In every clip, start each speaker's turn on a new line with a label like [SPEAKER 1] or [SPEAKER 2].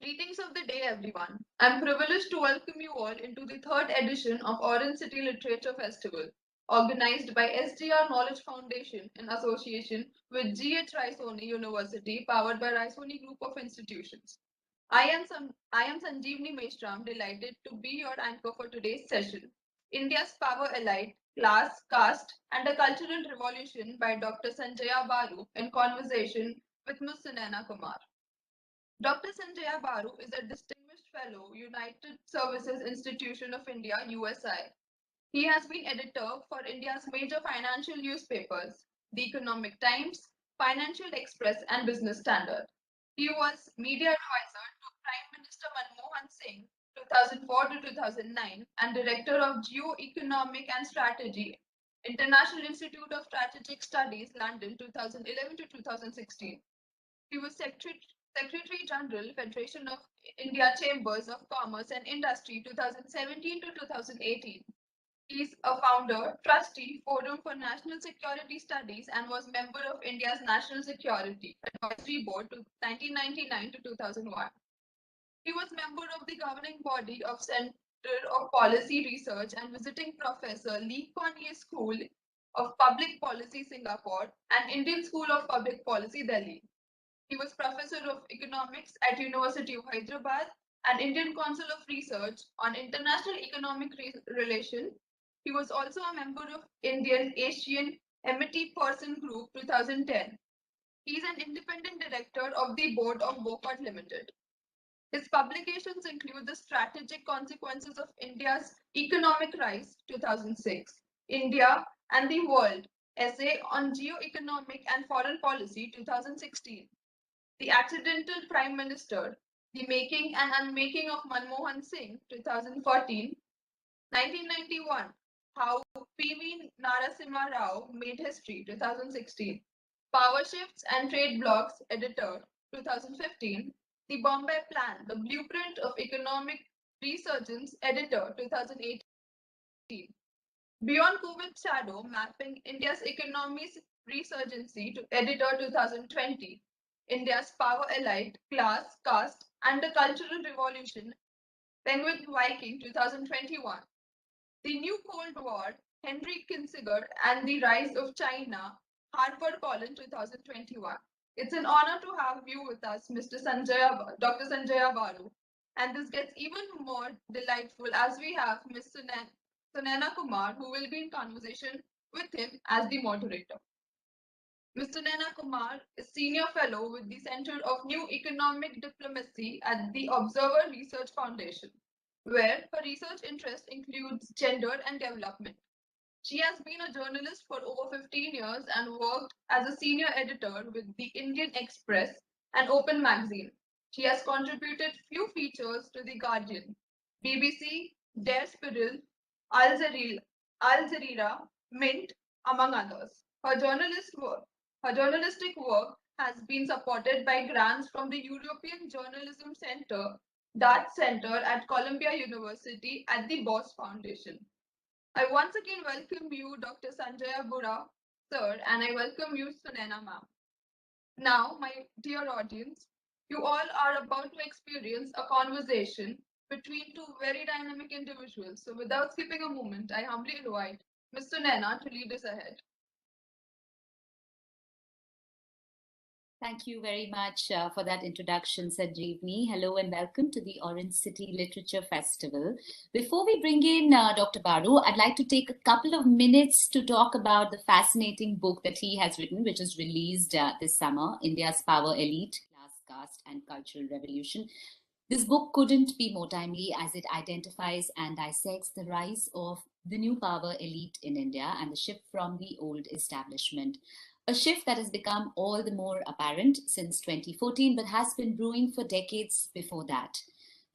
[SPEAKER 1] Greetings of the day, everyone. I'm privileged to welcome you all into the third edition of Orange City Literature Festival, organized by SDR Knowledge Foundation in association with GH Raisoni University, powered by Raisoni Group of Institutions. I am Sanjeevni Meshram, delighted to be your anchor for today's session. India's Power Elite, Class, Caste, and a Cultural Revolution by Dr. Sanjaya Baru in conversation with Ms. Sunaina Kumar. Dr. Sanjay Baru is a distinguished fellow, United Services Institution of India, USI. He has been editor for India's major financial newspapers, The Economic Times, Financial Express, and Business Standard. He was media advisor to Prime Minister Manmohan Singh 2004 to 2009 and director of Geo-economic and Strategy, International Institute of Strategic Studies, London 2011 to 2016. He was Secretary General, Federation of India Chambers of Commerce and Industry 2017 to 2018. He is a founder, trustee, Forum for National Security Studies, and was member of India's National Security Advisory Board to 1999 to 2001. He was member of the governing body of Center of Policy Research and visiting professor Lee Kuan Yew School of Public Policy, Singapore, and Indian School of Public Policy, Delhi. He was professor of economics at University of Hyderabad and Indian Council of Research on International Economic Relation. He was also a member of Indian Asian Amity Person Group 2010. He is an independent director of the board of Bofort Limited. His publications include The Strategic Consequences of India's Economic Rise 2006, India and the World, Essay on Geo-economic and Foreign Policy 2016, The Accidental Prime Minister, The Making and Unmaking of Manmohan Singh, 2014, 1991, How P.V. Narasimha Rao Made History, 2016, Power Shifts and Trade Blocks, Editor, 2015, The Bombay Plan, The Blueprint of Economic Resurgence, Editor, 2018, Beyond COVID's Shadow, Mapping India's Economy's Resurgency, to Editor, 2020, India's Power Elite, Class, Caste, and the Cultural Revolution, Penguin Viking 2021. The New Cold War, Henry Kissinger and the Rise of China, HarperCollins 2021. It's an honor to have you with us, Dr. Sanjaya Baru. And this gets even more delightful as we have Ms. Sunaina Kumar, who will be in conversation with him as the moderator. Mr. Sunaina Kumar is Senior Fellow with the Center of New Economic Diplomacy at the Observer Research Foundation, where her research interest includes gender and development. She has been a journalist for over 15 years and worked as a senior editor with the Indian Express and Open Magazine. She has contributed few features to The Guardian, BBC, Der Spiegel, Al Jazeera, Mint, among others. Her journalistic work has been supported by grants from the European Journalism Center, Dutch Center at Columbia University at the Boss Foundation. I once again welcome you, Dr. Sanjay Baru, sir, and I welcome you, Sunaina ma'am. Now, my dear audience, you all are about to experience a conversation between two very dynamic individuals. So without skipping a moment, I humbly invite Ms. Sunaina to lead us ahead.
[SPEAKER 2] Thank you very much for that introduction, Sanjeevni. Hello and welcome to the Orange City Literature Festival. Before we bring in Dr. Baru, I'd like to take a couple of minutes to talk about the fascinating book that he has written, which is released this summer, India's Power Elite, Class, Caste and Cultural Revolution. This book couldn't be more timely as it identifies and dissects the rise of the new power elite in India and the shift from the old establishment. A shift that has become all the more apparent since 2014, but has been brewing for decades before that.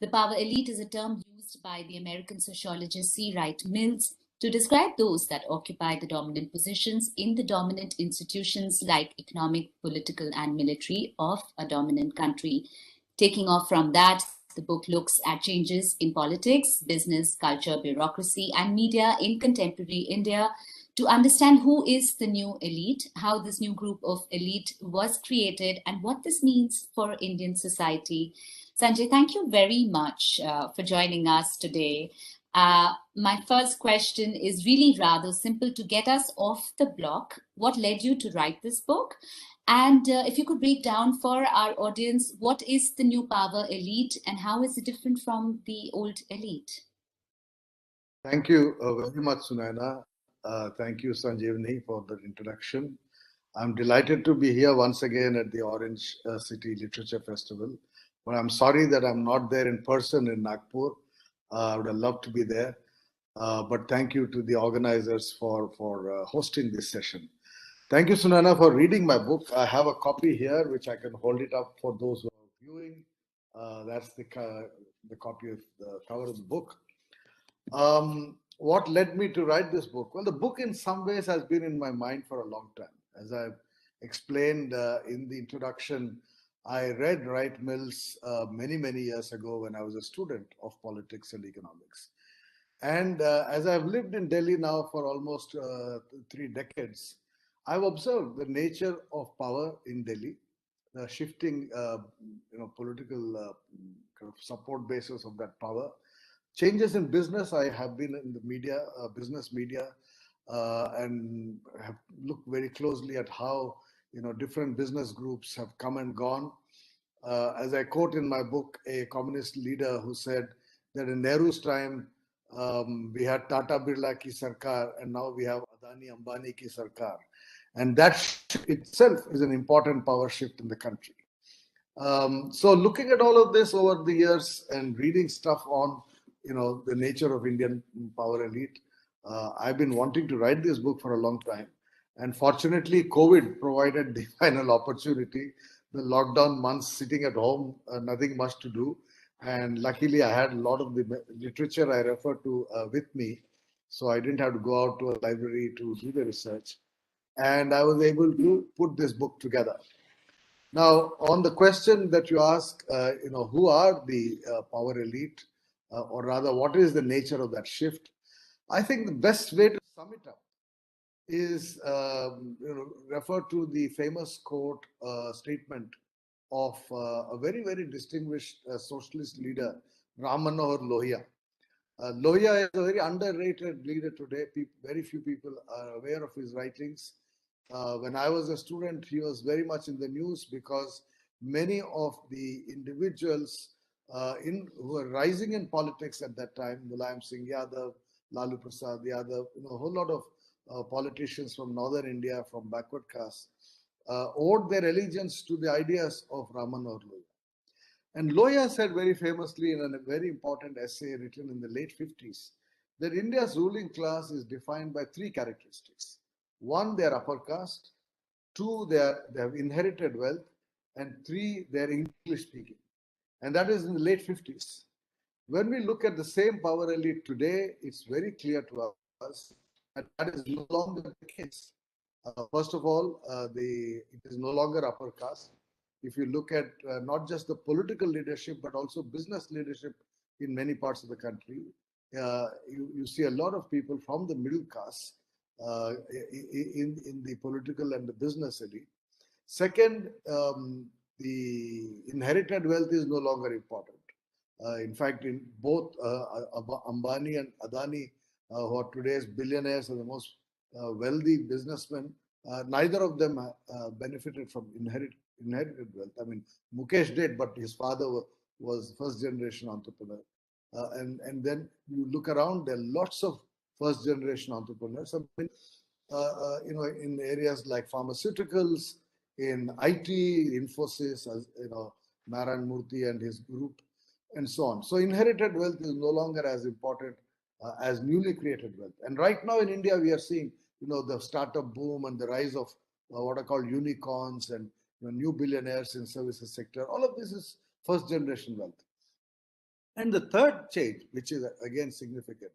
[SPEAKER 2] The power elite is a term used by the American sociologist C. Wright Mills to describe those that occupy the dominant positions in the dominant institutions like economic, political, and military of a dominant country. Taking off from that, the book looks at changes in politics, business, culture, bureaucracy, and media in contemporary India, to understand who is the new elite, how this new group of elite was created, and what this means for Indian society. Sanjay, thank you very much for joining us today. My first question is really rather simple to get us off the block. What led you to write this book? And if you could break down for our audience, what is the new power elite and how is it different from the old elite?
[SPEAKER 3] Thank you very much, Sunaina. Thank you, Sanjeevni, for the introduction. I'm delighted to be here once again at the Orange City Literature Festival. But I'm sorry that I'm not there in person in Nagpur. I would have loved to be there. But thank you to the organizers for hosting this session. Thank you, Sunana, for reading my book. I have a copy here, which I can hold it up for those who are viewing. That's the copy of the cover of the book. What led me to write this book? Well, the book in some ways has been in my mind for a long time. As I've explained in the introduction, I read Wright Mills many, many years ago when I was a student of politics and economics. And as I've lived in Delhi now for almost 3 decades, I've observed the nature of power in Delhi, the shifting, political kind of support basis of that power. Changes in business. I have been in the media, business media, and have looked very closely at how different business groups have come and gone. As I quote in my book, a communist leader who said that in Nehru's time, we had Tata Birla ki sarkar, and now we have Adani Ambani ki sarkar. And that itself is an important power shift in the country. So looking at all of this over the years and reading stuff on, the nature of Indian power elite, I've been wanting to write this book for a long time. And fortunately, COVID provided the final opportunity. The lockdown months sitting at home, nothing much to do. And luckily, I had a lot of the literature I refer to with me. So I didn't have to go out to a library to do the research. And I was able to put this book together. Now, on the question that you ask, who are the power elite, or rather, what is the nature of that shift? I think the best way to sum it up is refer to the famous quote statement of a very, very distinguished socialist leader, Ram Manohar Lohia. Lohia is a very underrated leader today. Very few people are aware of his writings. When I was a student, he was very much in the news because many of the individuals who were rising in politics at that time, Mulayam Singh Yadav, Lalu Prasad Yadav, a whole lot of politicians from northern India, from backward caste, owed their allegiance to the ideas of Manohar Lohia. And Lohia said very famously in a very important essay written in the late 50s that India's ruling class is defined by three characteristics. One, they are upper caste. Two, they have inherited wealth. And three, they are English speaking. And that is in the late 50s. When we look at the same power elite today, it's very clear to us that that is no longer the case. First of all, it is no longer upper caste. If you look at not just the political leadership, but also business leadership in many parts of the country, you see a lot of people from the middle caste in the political and the business elite. Second, the inherited wealth is no longer important. In fact, in both Ambani and Adani, who are today's billionaires and the most wealthy businessmen, neither of them benefited from inherited wealth. I mean, Mukesh did, but his father was first generation entrepreneur. And then you look around, there are lots of first generation entrepreneurs. I mean, in areas like pharmaceuticals, in IT, Infosys, Narayan Murthy and his group, and so on. So inherited wealth is no longer as important as newly created wealth. And right now in India, we are seeing, the startup boom and the rise of what are called unicorns and new billionaires in services sector. All of this is first generation wealth. And the third change, which is again significant,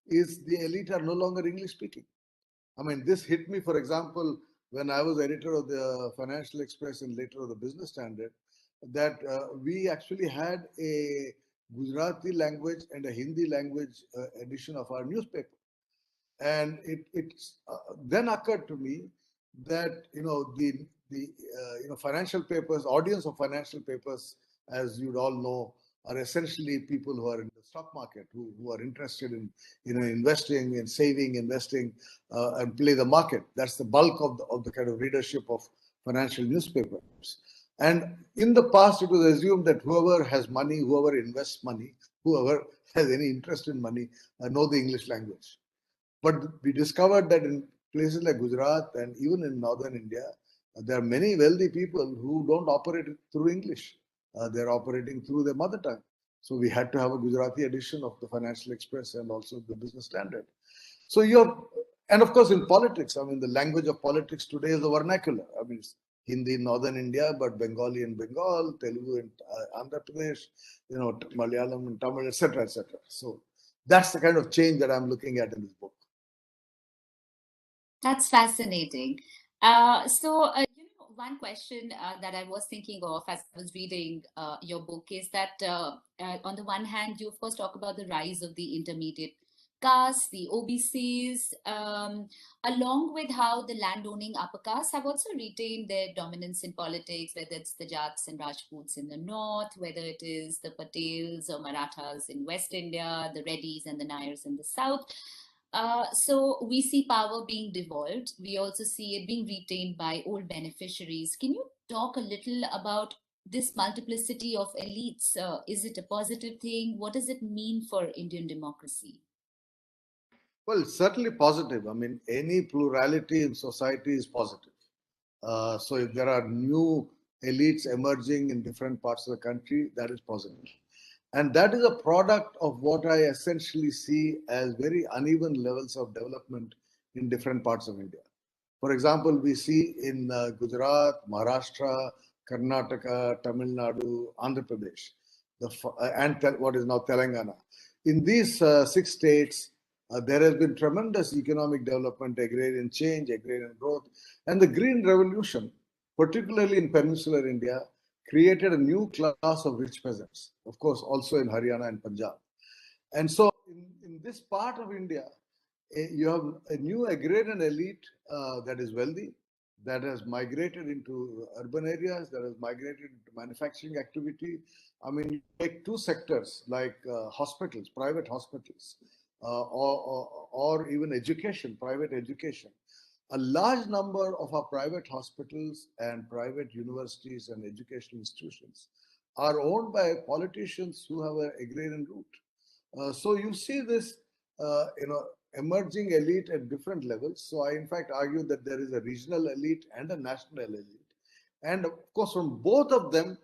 [SPEAKER 3] is the elite are no longer English speaking. I mean, this hit me, for example, when I was editor of the Financial Express and later of the Business Standard, that we actually had a Gujarati language and a Hindi language edition of our newspaper. And it then occurred to me that financial papers, audience of financial papers, as you'd all know, are essentially people who are in the stock market, who are interested in investing and saving, investing, and play the market. That's the bulk of the kind of readership of financial newspapers. And in the past, it was assumed that whoever has money, whoever invests money, whoever has any interest in money, know the English language. But we discovered that in places like Gujarat and even in northern India, there are many wealthy people who don't operate through English. They're operating through their mother tongue. So we had to have a Gujarati edition of the Financial Express and also the Business Standard. So and of course in politics, I mean, the language of politics today is the vernacular. I mean, it's Hindi in northern India, but Bengali in Bengal, Telugu in Andhra Pradesh, Malayalam and Tamil, etc., etc. So that's the kind of change that I'm looking at in this book.
[SPEAKER 2] That's fascinating. One question that I was thinking of as I was reading your book is that on the one hand, you of course talk about the rise of the intermediate castes, the OBCs, along with how the landowning upper castes have also retained their dominance in politics, whether it's the Jats and Rajputs in the north, whether it is the Patels or Marathas in West India, the Reddys and the Nayars in the south. So we see power being devolved. We also see it being retained by old beneficiaries. Can you talk a little about this multiplicity of elites? Is it a positive thing? What does it mean for Indian democracy?
[SPEAKER 3] Well, it's certainly positive. I mean, any plurality in society is positive. So if there are new elites emerging in different parts of the country, that is positive. And that is a product of what I essentially see as very uneven levels of development in different parts of India. For example, we see in Gujarat, Maharashtra, Karnataka, Tamil Nadu, Andhra Pradesh, and what is now Telangana. In these 6 states, there has been tremendous economic development, agrarian change, agrarian growth, and the Green Revolution, particularly in peninsular India, created a new class of rich peasants, of course, also in Haryana and Punjab. And so in this part of India, you have a new agrarian elite that is wealthy, that has migrated into urban areas, that has migrated into manufacturing activity. I mean, you take two sectors like hospitals, private hospitals, or even education, private education. A large number of our private hospitals and private universities and educational institutions are owned by politicians who have an agrarian root. So you see this, emerging elite at different levels. So I, in fact, argue that there is a regional elite and a national elite. And of course, from both of them,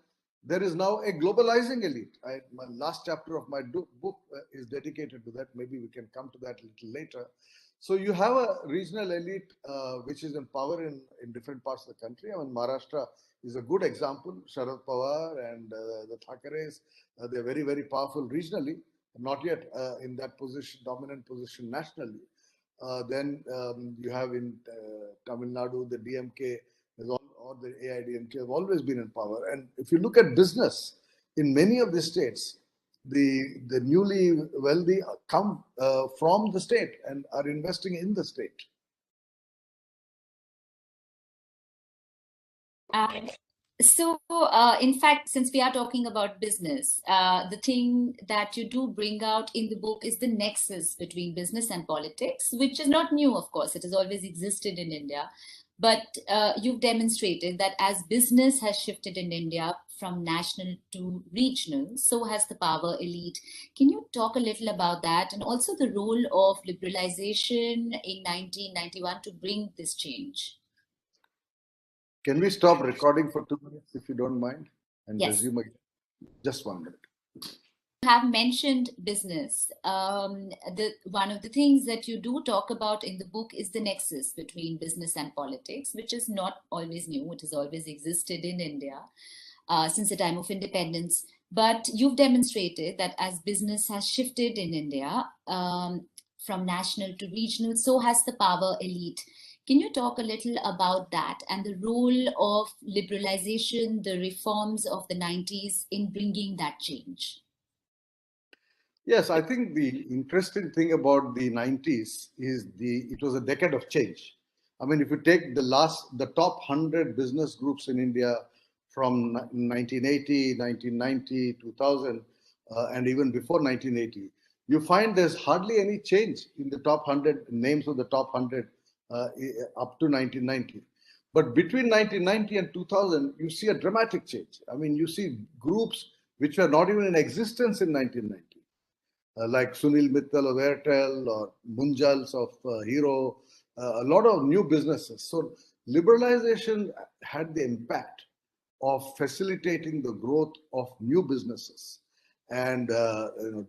[SPEAKER 3] there is now a globalizing elite. My last chapter of my book is dedicated to that. Maybe we can come to that a little later. So you have a regional elite which is in power in different parts of the country. I mean, Maharashtra is a good example. Sharad Pawar and the Thackeray's, they're very, very powerful regionally, not yet in that position, dominant position nationally. Then you have in Tamil Nadu, the DMK or the AIDMK have always been in power. And if you look at business in many of the states, the newly wealthy come from the state and are investing in the state.
[SPEAKER 2] In fact, since we are talking about business, the thing that you do bring out in the book is the nexus between business and politics, which is not new, of course. It has always existed in India. But you've demonstrated that as business has shifted in India from national to regional, so has the power elite. Can you talk a little about that and also the role of liberalization in 1991 to bring this change?
[SPEAKER 3] Can we stop recording for 2 minutes if you don't mind and
[SPEAKER 2] Yes.
[SPEAKER 3] resume again? Just 1 minute.
[SPEAKER 2] Have mentioned business. One of the things that you do talk about in the book is the nexus between business and politics, which is not always new. It has always existed in India since the time of independence. But you've demonstrated that as business has shifted in India from national to regional, so has the power elite. Can you talk a little about that and the role of liberalization, the reforms of the 90s in bringing that change?
[SPEAKER 3] Yes, I think the interesting thing about the 90s is it was a decade of change. I mean, if you take the top 100 business groups in India from 1980, 1990, 2000, and even before 1980, you find there's hardly any change in the top 100 names of the top 100 up to 1990. But between 1990 and 2000, you see a dramatic change. I mean, you see groups which were not even in existence in 1990, like Sunil Mittal of Airtel or Munjals of Hero, a lot of new businesses. So liberalization had the impact of facilitating the growth of new businesses, and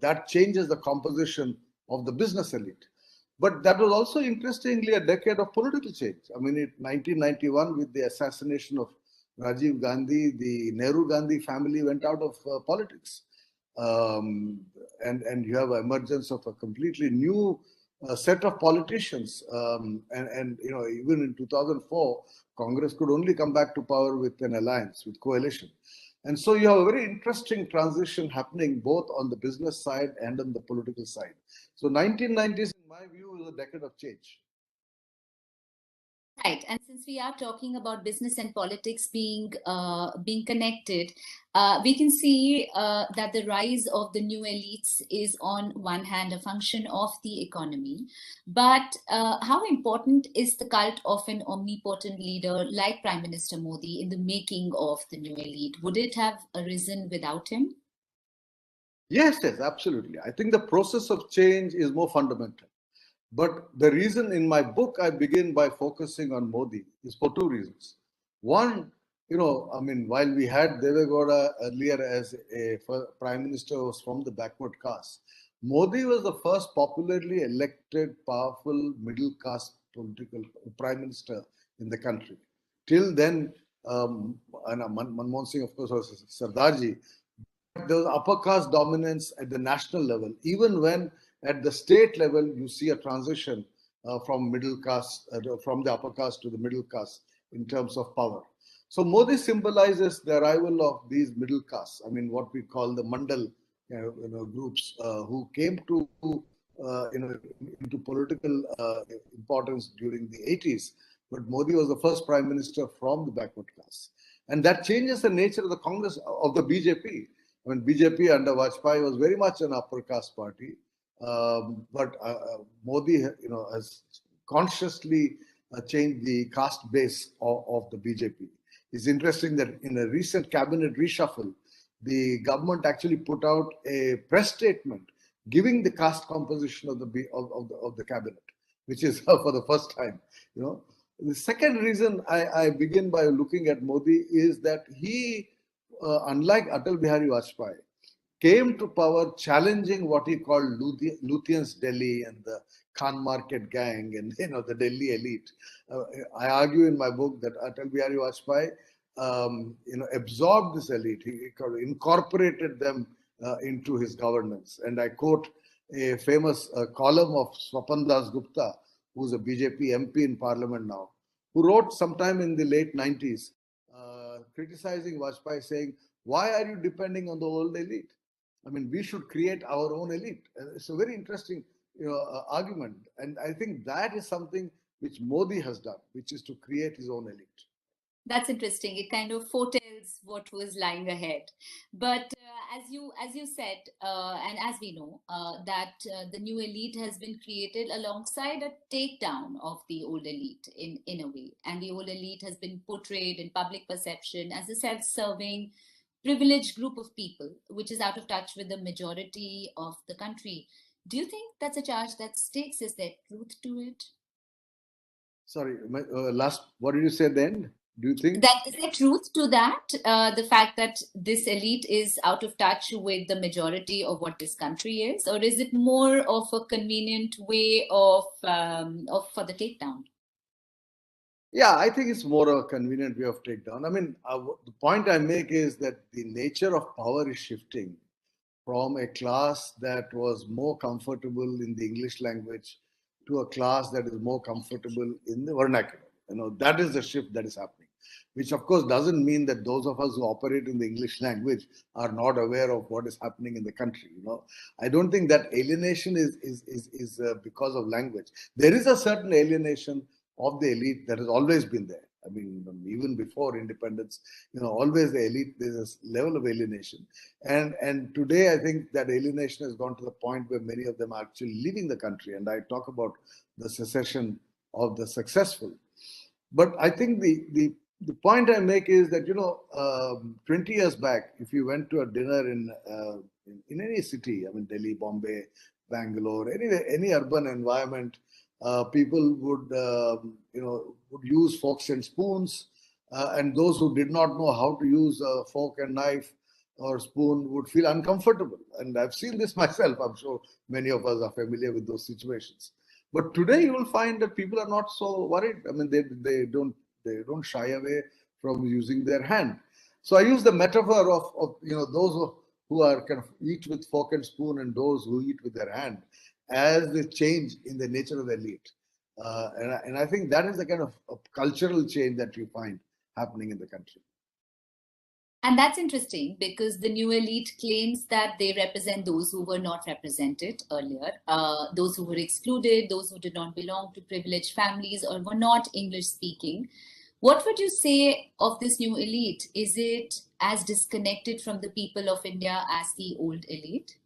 [SPEAKER 3] that changes the composition of the business elite. But that was also interestingly a decade of political change. I mean, in 1991, with the assassination of Rajiv Gandhi, the Nehru Gandhi family went out of politics. Um, and you have an emergence of a completely new set of politicians. And even in 2004, Congress could only come back to power with an alliance, with coalition. And so you have a very interesting transition happening both on the business side and on the political side. So 1990s, in my view, is a decade of change.
[SPEAKER 2] Right, and since we are talking about business and politics being connected, we can see that the rise of the new elites is on one hand a function of the economy, but how important is the cult of an omnipotent leader like Prime Minister Modi in the making of the new elite? Would it have arisen without him?
[SPEAKER 3] Yes, yes, absolutely. I think the process of change is more fundamental. But the reason in my book I begin by focusing on Modi is for two reasons. One, I mean, while we had Deve Gowda earlier as a prime minister who was from the backward caste, Modi was the first popularly elected, powerful middle caste political prime minister in the country. Till then, Manmohan Singh, of course, was Sardarji. There was upper caste dominance at the national level, even when at the state level you see a transition from middle caste, from the upper caste to the middle caste in terms of power. So Modi symbolizes the arrival of these middle castes. I mean, what we call the mandal groups who came to into political importance during the 80s. But Modi was the first prime minister from the backward class, and that changes the nature of the Congress of the BJP. I mean, BJP under Vajpayee was very much an upper caste party, but Modi, has consciously changed the caste base of the BJP. It's interesting that in a recent cabinet reshuffle, the government actually put out a press statement giving the caste composition of the cabinet, which is for the first time. The second reason I begin by looking at Modi is that he, unlike Atal Bihari Vajpayee, came to power challenging what he called Lutyens Delhi and the Khan Market gang and the Delhi elite. I argue in my book that Atal Bihari Vajpayee absorbed this elite. He incorporated them into his governance. And I quote a famous column of Swapan Das Gupta, who's a BJP MP in Parliament now, who wrote sometime in the late 90s criticizing Vajpayee, saying, "Why are you depending on the old elite? I mean, we should create our own elite." It's a very interesting argument. And I think that is something which Modi has done, which is to create his own elite.
[SPEAKER 2] That's interesting. It kind of foretells what was lying ahead. But as you said, and as we know, that the new elite has been created alongside a takedown of the old elite in a way, and the old elite has been portrayed in public perception as a self-serving, privileged group of people, which is out of touch with the majority of the country. Do you think that's a charge that sticks? Is there truth to it?
[SPEAKER 3] Sorry, last, what did you say then? Do you think?
[SPEAKER 2] That is there truth to that? The fact that this elite is out of touch with the majority of what this country is, or is it more of a convenient way of for the takedown?
[SPEAKER 3] Yeah, I think it's more a convenient way of takedown. I mean, the point I make is that the nature of power is shifting from a class that was more comfortable in the English language to a class that is more comfortable in the vernacular. That is the shift that is happening. which of course doesn't mean that those of us who operate in the English language are not aware of what is happening in the country. I don't think that alienation is because of language. There is a certain alienation of the elite that has always been there. I mean, even before independence, always the elite, there's a level of alienation. And today, I think that alienation has gone to the point where many of them are actually leaving the country. And I talk about the secession of the successful. But I think the point I make is that, 20 years back, if you went to a dinner in any city, I mean, Delhi, Bombay, Bangalore, any urban environment, people would use forks and spoons, and those who did not know how to use a fork and knife or spoon would feel uncomfortable. And I've seen this myself. I'm sure many of us are familiar with those situations. But today you will find that people are not so worried. I mean, they don't shy away from using their hand. So I use the metaphor of those who are kind of eat with fork and spoon and those who eat with their hand as the change in the nature of the elite. And I think that is the kind of cultural change that you find happening in the country.
[SPEAKER 2] And that's interesting because the new elite claims that they represent those who were not represented earlier, those who were excluded, those who did not belong to privileged families or were not English speaking. What would you say of this new elite? Is it as disconnected from the people of India as the old elite?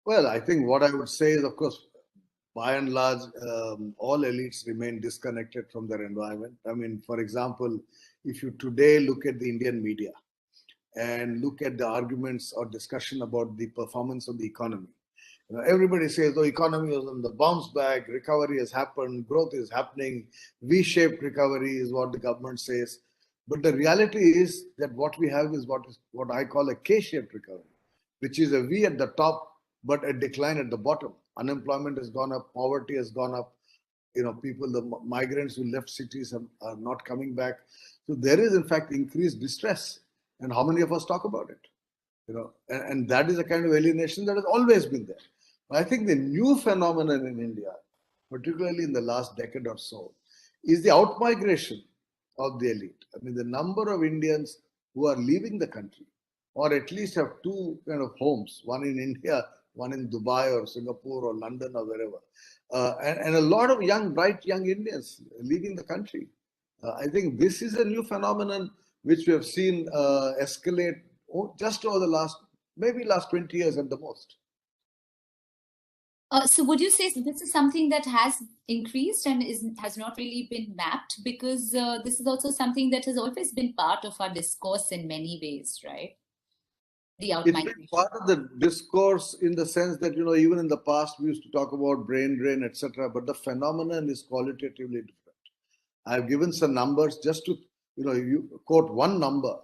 [SPEAKER 3] Well, I think what I would say is, of course, by and large, all elites remain disconnected from their environment. I mean, for example, if you today look at the Indian media and look at the arguments or discussion about the performance of the economy, everybody says the economy is on the bounce back, recovery has happened, growth is happening, V-shaped recovery is what the government says. But the reality is that what we have is what I call a K-shaped recovery, which is a V at the top, but a decline at the bottom. Unemployment has gone up, poverty has gone up. People, the migrants who left cities are not coming back. So there is, in fact, increased distress. And how many of us talk about it? And that is a kind of alienation that has always been there. I think the new phenomenon in India, particularly in the last decade or so, is the outmigration of the elite. I mean, the number of Indians who are leaving the country, or at least have two kind of homes, one in India, one in Dubai or Singapore or London or wherever, and a lot of bright young Indians leaving the country. I think this is a new phenomenon which we have seen escalate just over the maybe last 20 years at the most.
[SPEAKER 2] So would you say this is something that has increased and has not really been mapped? Because this is also something that has always been part of our discourse in many ways, right? The
[SPEAKER 3] It's been part of the discourse in the sense that, even in the past, we used to talk about brain drain, etc. But the phenomenon is qualitatively different. I've given some numbers just to, you quote one number.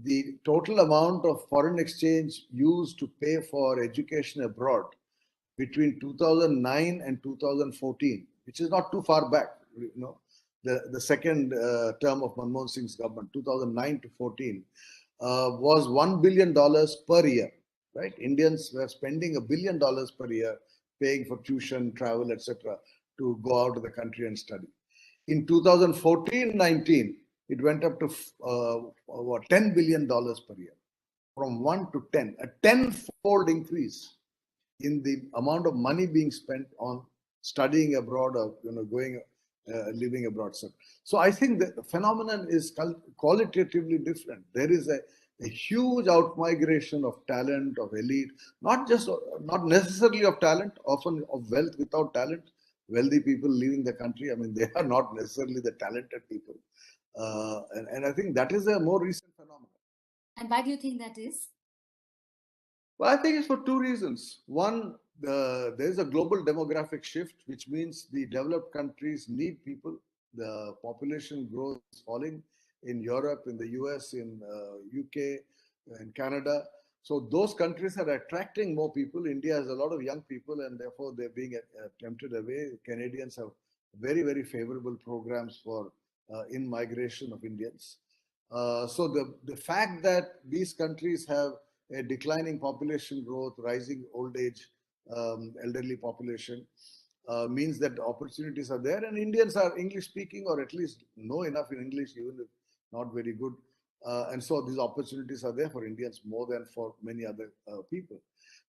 [SPEAKER 3] The total amount of foreign exchange used to pay for education abroad between 2009 and 2014, which is not too far back, the second term of Manmohan Singh's government, 2009 to 14, was $1 billion per year, right? Indians were spending $1 billion per year paying for tuition, travel, etc., to go out of the country and study. In 2014-19, it went up to $10 billion per year, from 1 to 10, a tenfold increase in the amount of money being spent on studying abroad or living abroad. So I think the phenomenon is qualitatively different. There is a huge outmigration of talent, of elite, not necessarily of talent, often of wealth without talent. Wealthy people leaving the country, I mean, they are not necessarily the talented people. And I think that is a more recent phenomenon.
[SPEAKER 2] And why do you think that is?
[SPEAKER 3] Well, I think it's for two reasons. One, there is a global demographic shift, which means the developed countries need people. The population growth is falling in Europe, in the US, in UK, in Canada. So those countries are attracting more people. India has a lot of young people, and therefore they're being tempted away. Canadians have very, very favorable programs for in-migration of Indians. So the fact that these countries have a declining population growth, rising old age, elderly population, means that opportunities are there, and Indians are English speaking, or at least know enough in English, even if not very good. And so these opportunities are there for Indians more than for many other people.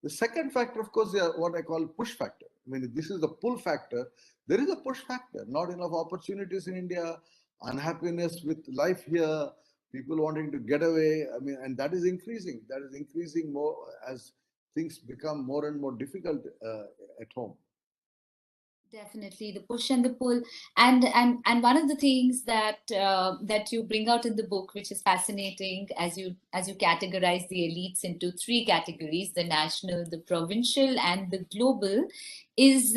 [SPEAKER 3] The second factor, of course, is what I call push factor. I mean, this is the pull factor. There is a push factor. Not enough opportunities in India, unhappiness with life here, people wanting to get away. I mean, and that is increasing. That is increasing more as things become more and more difficult at home.
[SPEAKER 2] Definitely, the push and the pull, and one of the things that that you bring out in the book, which is fascinating, as you categorize the elites into three categories: the national, the provincial, and the global, is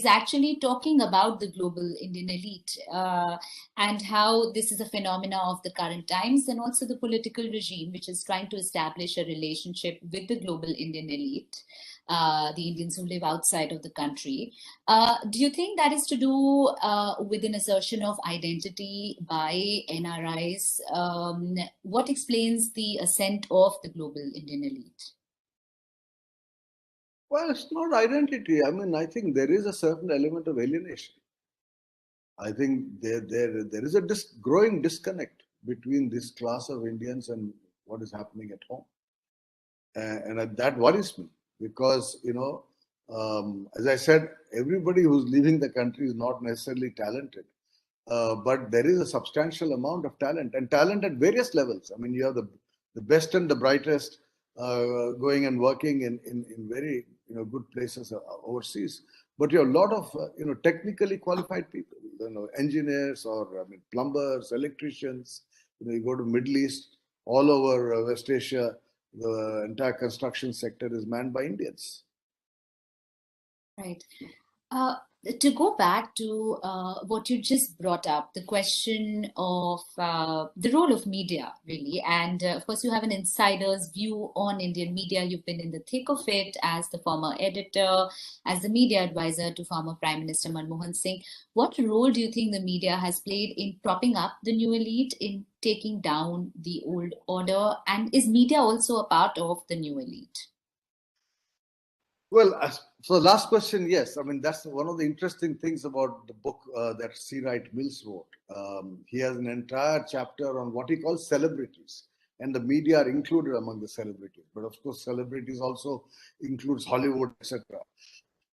[SPEAKER 2] actually talking about the global Indian elite and how this is a phenomena of the current times, and also the political regime, which is trying to establish a relationship with the global Indian elite, the Indians who live outside of the country. Do you think that is to do with an assertion of identity by NRIs? What explains the ascent of the global Indian elite?
[SPEAKER 3] Well, it's not identity. I mean, I think there is a certain element of alienation. I think there is a growing disconnect between this class of Indians and what is happening at home. And that worries me because, as I said, everybody who's leaving the country is not necessarily talented. But there is a substantial amount of talent, and talent at various levels. I mean, you have the best and the brightest going and working in very good places overseas. But you have a lot of technically qualified people, engineers, or I mean plumbers, electricians. You go to Middle East, all over West Asia, the entire construction sector is manned by Indians.
[SPEAKER 2] Right. Uh, to go back to what you just brought up, the question of the role of media, really. And of course, you have an insider's view on Indian media. You've been in the thick of it as the former editor, as the media advisor to former Prime Minister Manmohan Singh. What role do you think the media has played in propping up the new elite, in taking down the old order? And is media also a part of the new elite?
[SPEAKER 3] Well, so last question, yes. I mean, that's one of the interesting things about the book that C. Wright Mills wrote. He has an entire chapter on what he calls celebrities, and the media are included among the celebrities. But of course, celebrities also includes Hollywood, etc.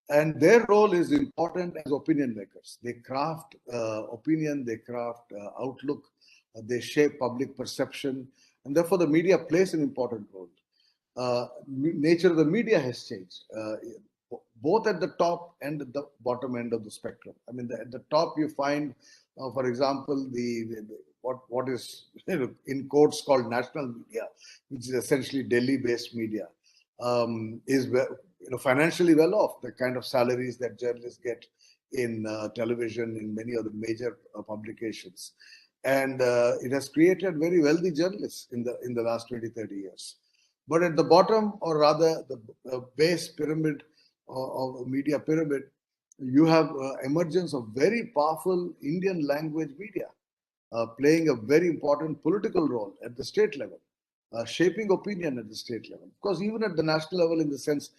[SPEAKER 3] And their role is important as opinion makers. They craft opinion, they craft outlook, they shape public perception, and therefore the media plays an important role. Nature of the media has changed, both at the top and at the bottom end of the spectrum. I mean, at the top you find, for example, what is in quotes called national media, which is essentially Delhi-based media, is financially well off. The kind of salaries that journalists get in television, in many of the major publications, and it has created very wealthy journalists in the last 20-30 years. But at the bottom, or rather the base pyramid of media pyramid, you have emergence of very powerful Indian language media playing a very important political role at the state level, shaping opinion at the state level. Of course, even at the national level, in the sense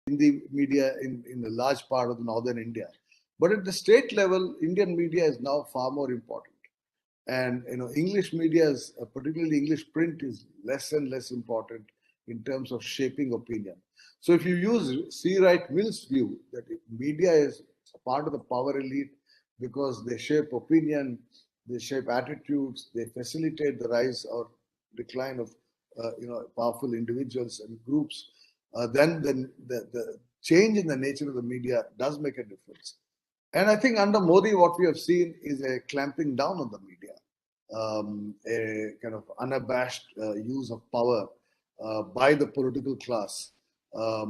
[SPEAKER 3] Hindi media in a large part of the northern India. But at the state level, Indian media is now far more important. And English media, particularly English print, is less and less important in terms of shaping opinion. So if you use C. Wright Mills' view that media is a part of the power elite because they shape opinion, they shape attitudes, they facilitate the rise or decline of powerful individuals and groups, then the change in the nature of the media does make a difference. And I think under Modi, what we have seen is a clamping down on the media, a kind of unabashed use of power by the political class. Of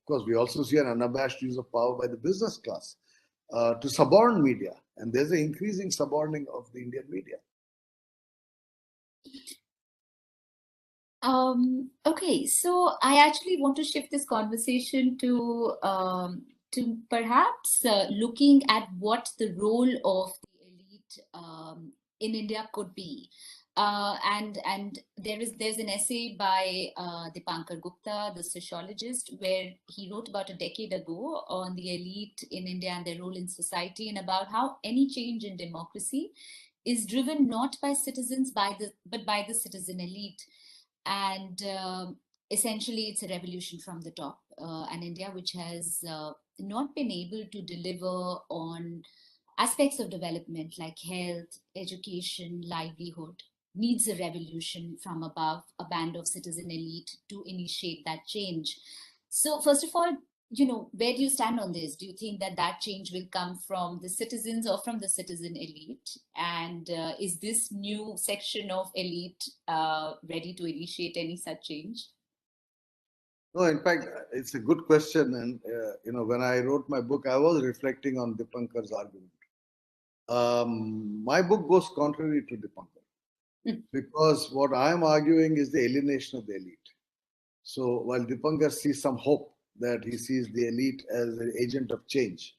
[SPEAKER 3] course, we also see an unabashed use of power by the business class to suborn media. And there's an increasing suborning of the Indian media.
[SPEAKER 2] Okay, so I actually want to shift this conversation to perhaps looking at what the role of the elite in India could be. And there's an essay by Dipankar Gupta, the sociologist, where he wrote about a decade ago on the elite in India and their role in society, and about how any change in democracy is driven not by citizens but by the citizen elite. And essentially it's a revolution from the top. And India, which has not been able to deliver on aspects of development like health, education, livelihood, needs a revolution from above, a band of citizen elite to initiate that change. So first of all, where do you stand on this? Do you think that that change will come from the citizens or from the citizen elite? And is this new section of elite ready to initiate any such change?
[SPEAKER 3] No, in fact, it's a good question. And, when I wrote my book, I was reflecting on Dipankar's argument. My book goes contrary to Dipankar because what I'm arguing is the alienation of the elite. So while Dipankar sees some hope that he sees the elite as an agent of change,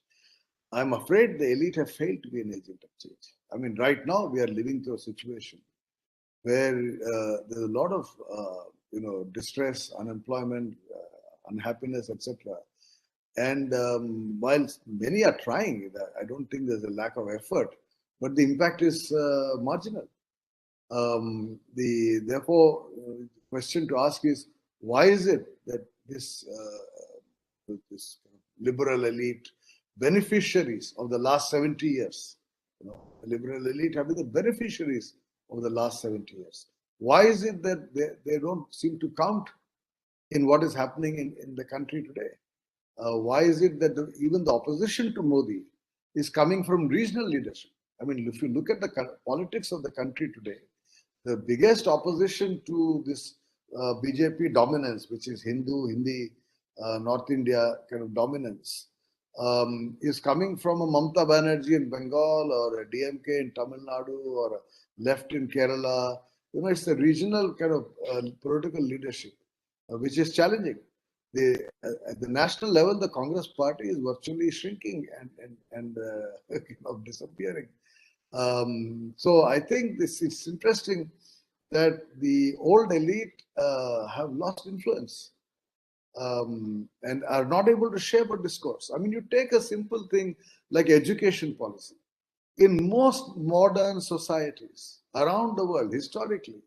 [SPEAKER 3] I'm afraid the elite have failed to be an agent of change. I mean, right now we are living through a situation where there's a lot of distress, unemployment, unhappiness, etc. And while many are trying, I don't think there's a lack of effort, but the impact is marginal. Therefore, the question to ask is, why is it that this liberal elite, beneficiaries of the last 70 years, the liberal elite have been the beneficiaries of the last 70 years. Why is it that they don't seem to count in what is happening in the country today? Why is it that even the opposition to Modi is coming from regional leadership? I mean, if you look at the politics of the country today, the biggest opposition to this BJP dominance, which is Hindi, North India kind of dominance, is coming from a Mamata Banerjee in Bengal or a DMK in Tamil Nadu or a left in Kerala. It's the regional kind of political leadership, which is challenging. At the national level, the Congress party is virtually shrinking and disappearing. So I think it's interesting that the old elite have lost influence and are not able to shape a discourse. I mean, you take a simple thing like education policy. In most modern societies around the world, historically,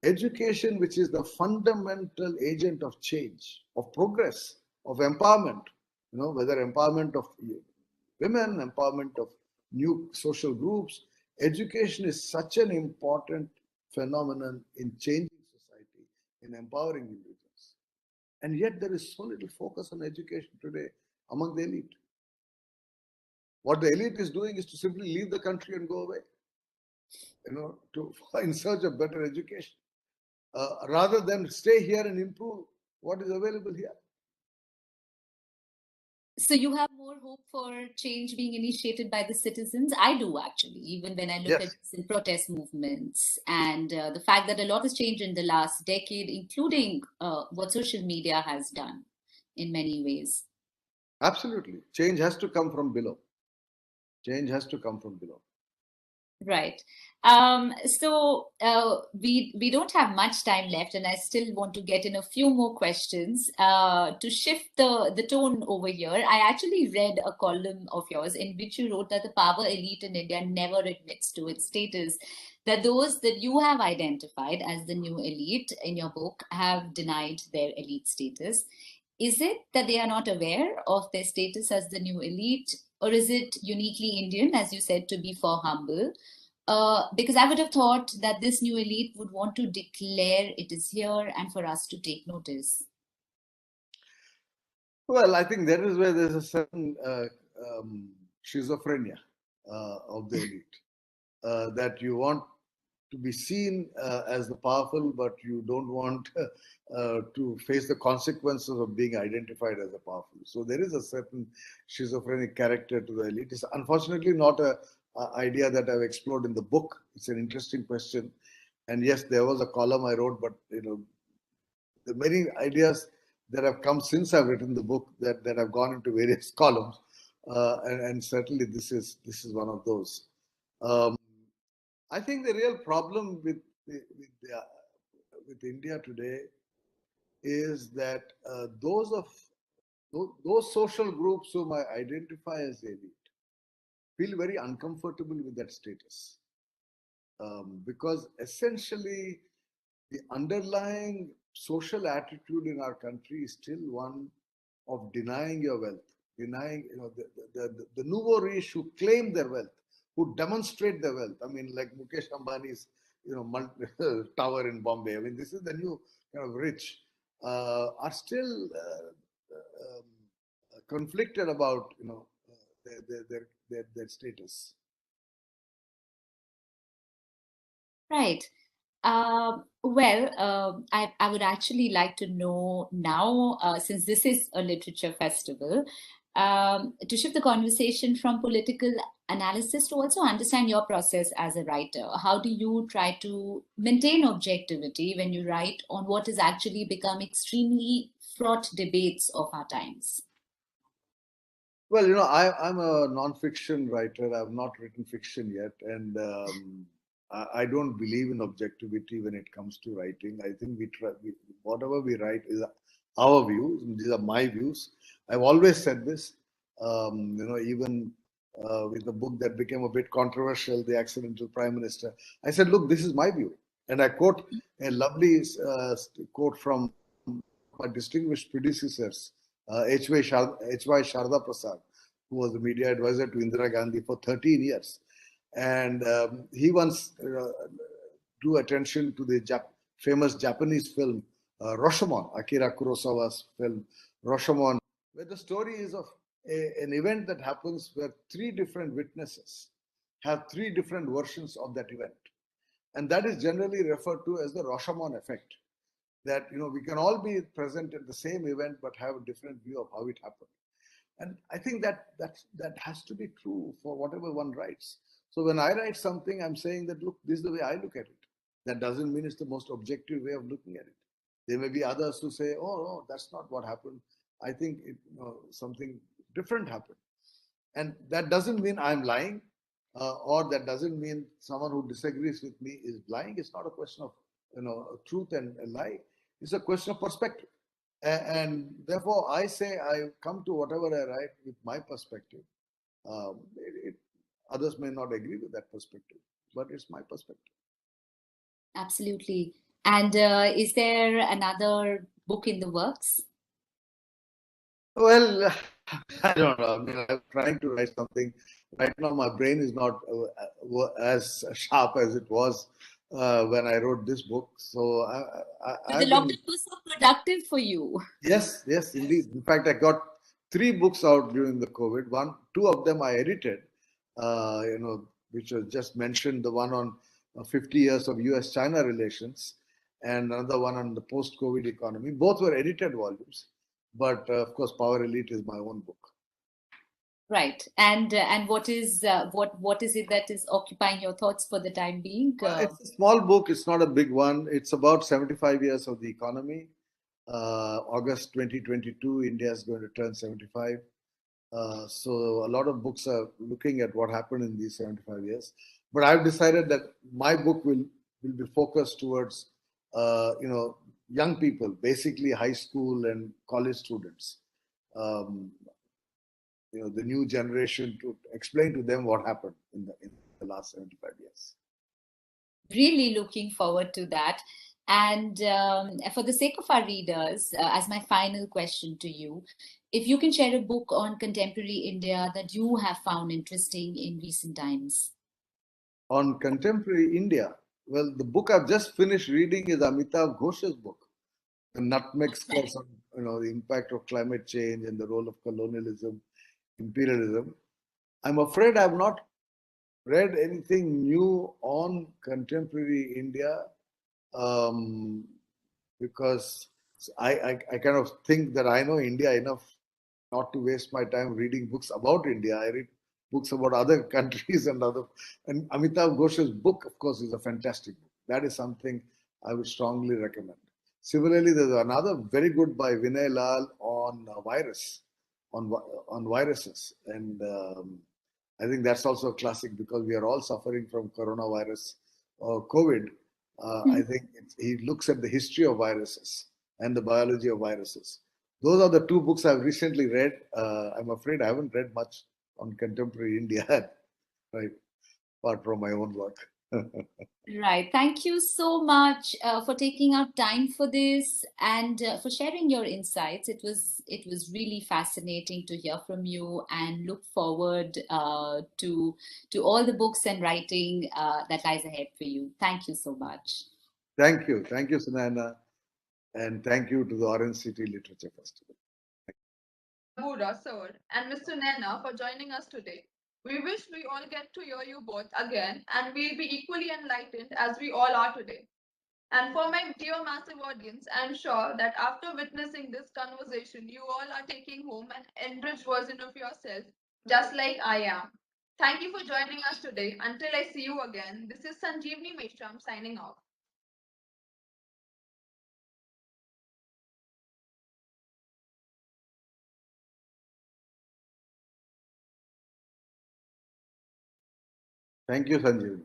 [SPEAKER 3] education, which is the fundamental agent of change, of progress, of empowerment, whether empowerment of women, empowerment of new social groups, education is such an important phenomenon in changing society, in empowering individuals. And yet there is so little focus on education today among the elite. What the elite is doing is to simply leave the country and go away, in search of better education. Rather than stay here and improve what is available here.
[SPEAKER 2] So you have more hope for change being initiated by the citizens? I do, actually, even when I look at protest movements and the fact that a lot has changed in the last decade, including what social media has done in many ways.
[SPEAKER 3] Absolutely. Change has to come from below. Change has to come from below.
[SPEAKER 2] Right. So we don't have much time left, and I still want to get in a few more questions to shift the tone over here. I actually read a column of yours in which you wrote that the power elite in India never admits to its status, that those that you have identified as the new elite in your book have denied their elite status. Is it that they are not aware of their status as the new elite, or is it uniquely Indian, as you said, to be for humble? Because I would have thought that this new elite would want to declare it is here and for us to take notice.
[SPEAKER 3] Well, I think that is where there's a certain schizophrenia of the elite, that you want to be seen as the powerful, but you don't want to face the consequences of being identified as a powerful. So there is a certain schizophrenic character to the elite. It's unfortunately not a idea that I've explored in the book. It's an interesting question. And yes, there was a column I wrote, but the many ideas that have come since I've written the book that have gone into various columns, and certainly this is one of those. I think the real problem with India today is that those social groups whom I identify as elite feel very uncomfortable with that status, because essentially the underlying social attitude in our country is still one of denying your wealth, denying, the nouveau riche who claim their wealth, who demonstrate their wealth. I mean, like Mukesh Ambani's, tower in Bombay. I mean, this is the new kind of rich, are still conflicted about, their status.
[SPEAKER 2] Right. I would actually like to know now, since this is a literature festival, to shift the conversation from political analysis to also understand your process as a writer. How do you try to maintain objectivity when you write on what has actually become extremely fraught debates of our times?
[SPEAKER 3] Well, I'm a non-fiction writer. I've not written fiction yet, and I don't believe in objectivity when it comes to writing. I think whatever we write is our views. These are my views. I've always said this. Even with the book that became a bit controversial, The Accidental Prime Minister, I said, look, this is my view. And I quote a lovely quote from my distinguished predecessors, H.Y. Sharda Prasad, who was the media advisor to Indira Gandhi for 13 years. And he once drew attention to the famous Japanese film, Rashomon, Akira Kurosawa's film, Rashomon, where the story is of an event that happens where three different witnesses have three different versions of that event. And that is generally referred to as the Rashomon effect. That we can all be present at the same event but have a different view of how it happened. And I think that has to be true for whatever one writes. So when I write something, I'm saying that, look, this is the way I look at it. That doesn't mean it's the most objective way of looking at it. There may be others who say, oh, no, that's not what happened. I think something different happened. And that doesn't mean I'm lying, or that doesn't mean someone who disagrees with me is lying. It's not a question of truth and a lie. It's a question of perspective. And therefore, I say I come to whatever I write with my perspective. Others may not agree with that perspective, but it's my perspective.
[SPEAKER 2] Absolutely. And is there another book in the works?
[SPEAKER 3] Well, I don't know. I mean, I'm trying to write something. Right now, my brain is not as sharp as it was when I wrote this book. So
[SPEAKER 2] But the lockdown was so productive for you.
[SPEAKER 3] Yes, indeed. In fact, I got 3 books out during the COVID. Two of them I edited, which was just mentioned, the one on 50 years of US-China relations and another one on the post-COVID economy. Both were edited volumes. But of course, Power Elite is my own book.
[SPEAKER 2] Right. And what is it that is occupying your thoughts for the time being?
[SPEAKER 3] It's a small book. It's not a big one. It's about 75 years of the economy. August 2022, India is going to turn 75. So a lot of books are looking at what happened in these 75 years. But I've decided that my book will be focused towards, young people, basically high school and college students. The new generation, to explain to them what happened in the last 75 years.
[SPEAKER 2] Really looking forward to that. And for the sake of our readers, as my final question to you, if you can share a book on contemporary India that you have found interesting in recent times.
[SPEAKER 3] On contemporary India, well, the book I've just finished reading is Amitav Ghosh's book, The Nutmeg Scars on the impact of climate change and the role of colonialism, imperialism. I'm afraid I've not read anything new on contemporary India, because I kind of think that I know India enough not to waste my time reading books about India. I read books about other countries and Amitav Ghosh's book, of course, is a fantastic book. That is something I would strongly recommend. Similarly, there's another very good by Vinay Lal on on viruses, and I think that's also a classic because we are all suffering from coronavirus COVID, I think he looks at the history of viruses and the biology of viruses. Those are the two books I've recently read. I'm afraid I haven't read much on contemporary India, right, apart from my own work.
[SPEAKER 2] Right. Thank you so much for taking out time for this and for sharing your insights. It was really fascinating to hear from you, and look forward to all the books and writing that lies ahead for you. Thank you so much.
[SPEAKER 3] Thank you, Sunaina, and thank you to the Orange City Literature Festival.
[SPEAKER 1] Bura, sir, and Mr. Nana for joining us today. We wish we all get to hear you both again, and we'll be equally enlightened as we all are today. And for my dear massive audience, I'm sure that after witnessing this conversation, you all are taking home an enriched version of yourself, just like I am. Thank you for joining us today. Until I see you again, this is Sanjeevni Meshram signing off.
[SPEAKER 3] Thank you, Sanjeev.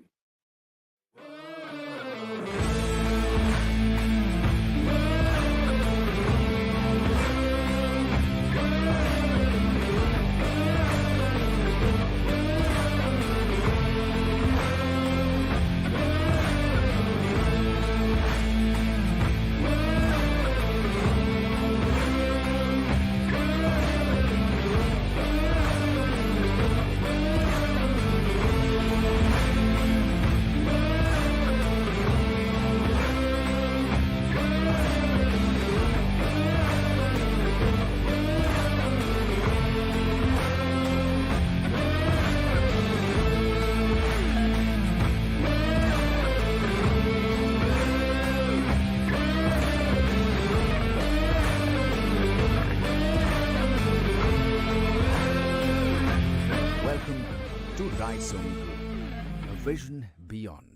[SPEAKER 4] Welcome to Raisoni Group, a vision beyond.